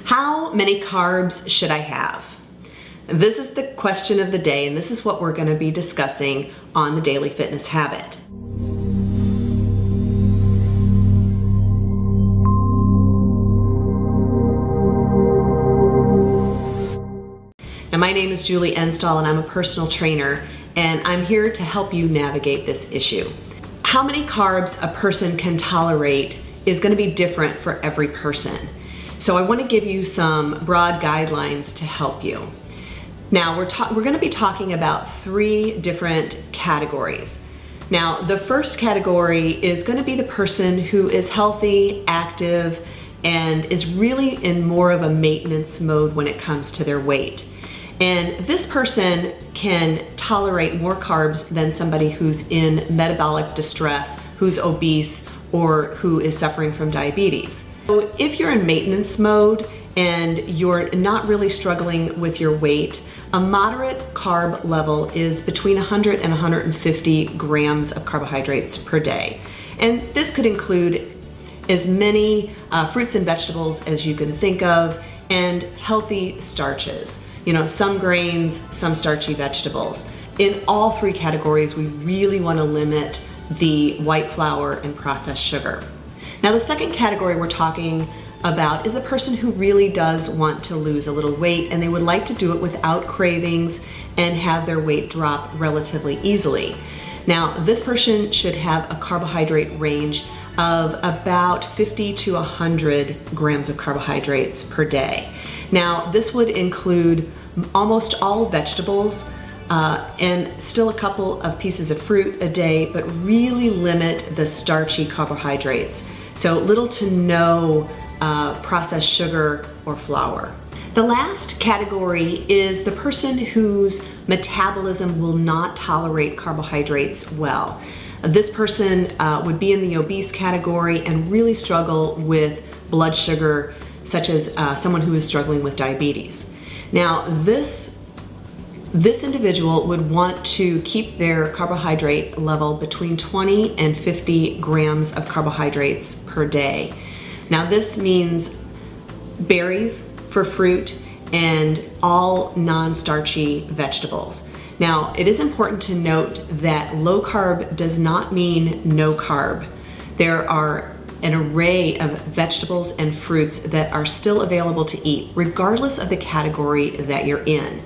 How many carbs should I have? This is the question of the day, and this is what we're going to be discussing on the Daily Fitness Habit. Now, my name is Julie Enstall, and I'm a personal trainer, and I'm here to help you navigate this issue. How many carbs a person can tolerate is going to be different for every person. So I want to give you some broad guidelines to help you. Now, we're going to be talking about 3 different categories. Now, the first category is going to be the person who is healthy, active, and is really in more of a maintenance mode when it comes to their weight. And this person can tolerate more carbs than somebody who's in metabolic distress, who's obese, or who is suffering from diabetes. So if you're in maintenance mode and you're not really struggling with your weight, a moderate carb level is between 100 and 150 grams of carbohydrates per day. And this could include as many fruits and vegetables as you can think of, and healthy starches. You know, some grains, some starchy vegetables. In all 3 categories, we really want to limit the white flour and processed sugar. Now, the second category we're talking about is the person who really does want to lose a little weight, and they would like to do it without cravings and have their weight drop relatively easily. Now, this person should have a carbohydrate range of about 50 to 100 grams of carbohydrates per day. Now, this would include almost all vegetables and still a couple of pieces of fruit a day, but really limit the starchy carbohydrates. So little to no processed sugar or flour. The last category is the person whose metabolism will not tolerate carbohydrates well. This person would be in the obese category and really struggle with blood sugar, such as someone who is struggling with diabetes. Now, this individual would want to keep their carbohydrate level between 20 and 50 grams of carbohydrates per day. Now, this means berries for fruit and all non-starchy vegetables. Now, it is important to note that low carb does not mean no carb. There are an array of vegetables and fruits that are still available to eat, regardless of the category that you're in.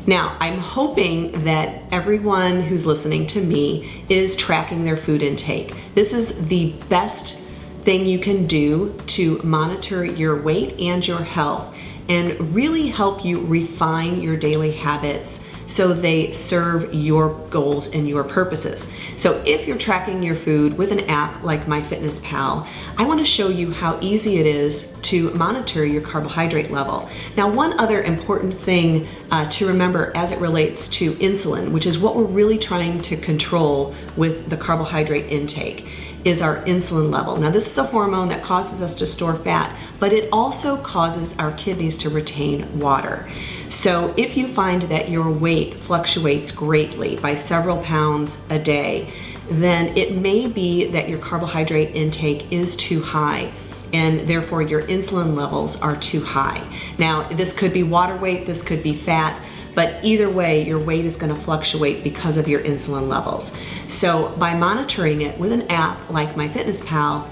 Now, I'm hoping that everyone who's listening to me is tracking their food intake. This is the best thing you can do to monitor your weight and your health and really help you refine your daily habits so they serve your goals and your purposes. So if you're tracking your food with an app like MyFitnessPal, I want to show you how easy it is to monitor your carbohydrate level. Now, one other important thing to remember as it relates to insulin, which is what we're really trying to control with the carbohydrate intake, is our insulin level. Now, this is a hormone that causes us to store fat, but it also causes our kidneys to retain water. So if you find that your weight fluctuates greatly by several pounds a day, then it may be that your carbohydrate intake is too high, and therefore your insulin levels are too high. Now, this could be water weight, this could be fat, but either way, your weight is going to fluctuate because of your insulin levels. So by monitoring it with an app like MyFitnessPal,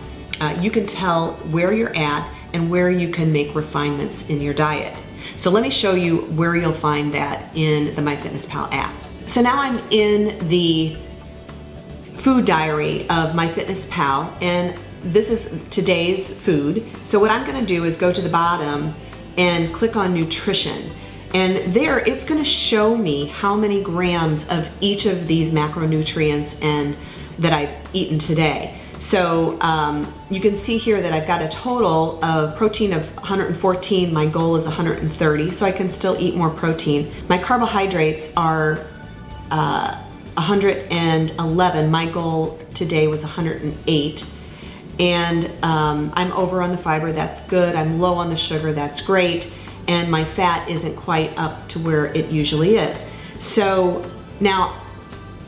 you can tell where you're at and where you can make refinements in your diet. So let me show you where you'll find that in the MyFitnessPal app. So now I'm in the food diary of MyFitnessPal, and this is today's food. So what I'm going to do is go to the bottom and click on nutrition. And there it's going to show me how many grams of each of these macronutrients and that I've eaten today. So you can see here that I've got a total of protein of 114. My goal is 130, so I can still eat more protein. My carbohydrates are 111. My goal today was 108. And I'm over on the fiber, that's good. I'm low on the sugar, that's great. And my fat isn't quite up to where it usually is. So now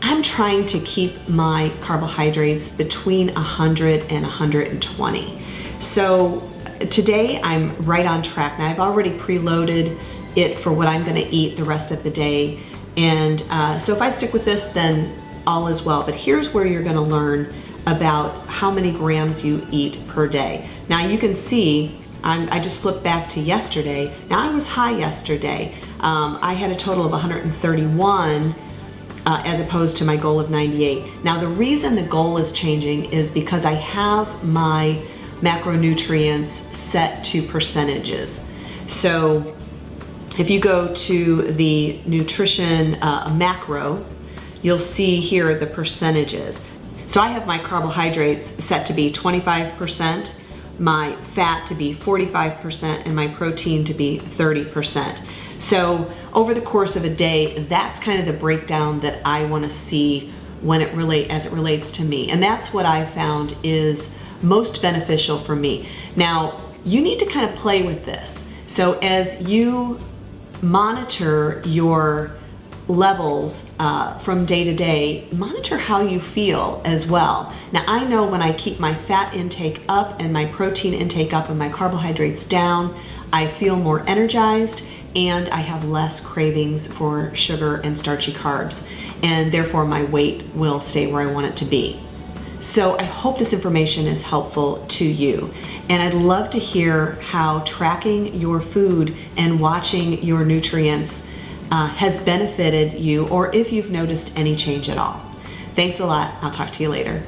I'm trying to keep my carbohydrates between 100 and 120. So today I'm right on track. Now I've already preloaded it for what I'm gonna eat the rest of the day. And so if I stick with this, then all is well. But here's where you're gonna learn about how many grams you eat per day. Now you can see, I just flipped back to yesterday. Now I was high yesterday. I had a total of 131 as opposed to my goal of 98. Now the reason the goal is changing is because I have my macronutrients set to percentages. So if you go to the nutrition macro, you'll see here the percentages. So I have my carbohydrates set to be 25%, my fat to be 45%, and my protein to be 30%. So over the course of a day, that's kind of the breakdown that I want to see as it relates to me. And that's what I found is most beneficial for me. Now, you need to kind of play with this. So as you monitor your levels from day to day, monitor how you feel as well. Now I know when I keep my fat intake up and my protein intake up and my carbohydrates down, I feel more energized and I have less cravings for sugar and starchy carbs, and therefore my weight will stay where I want it to be. So I hope this information is helpful to you. And I'd love to hear how tracking your food and watching your nutrients has benefited you, or if you've noticed any change at all. Thanks a lot. I'll talk to you later.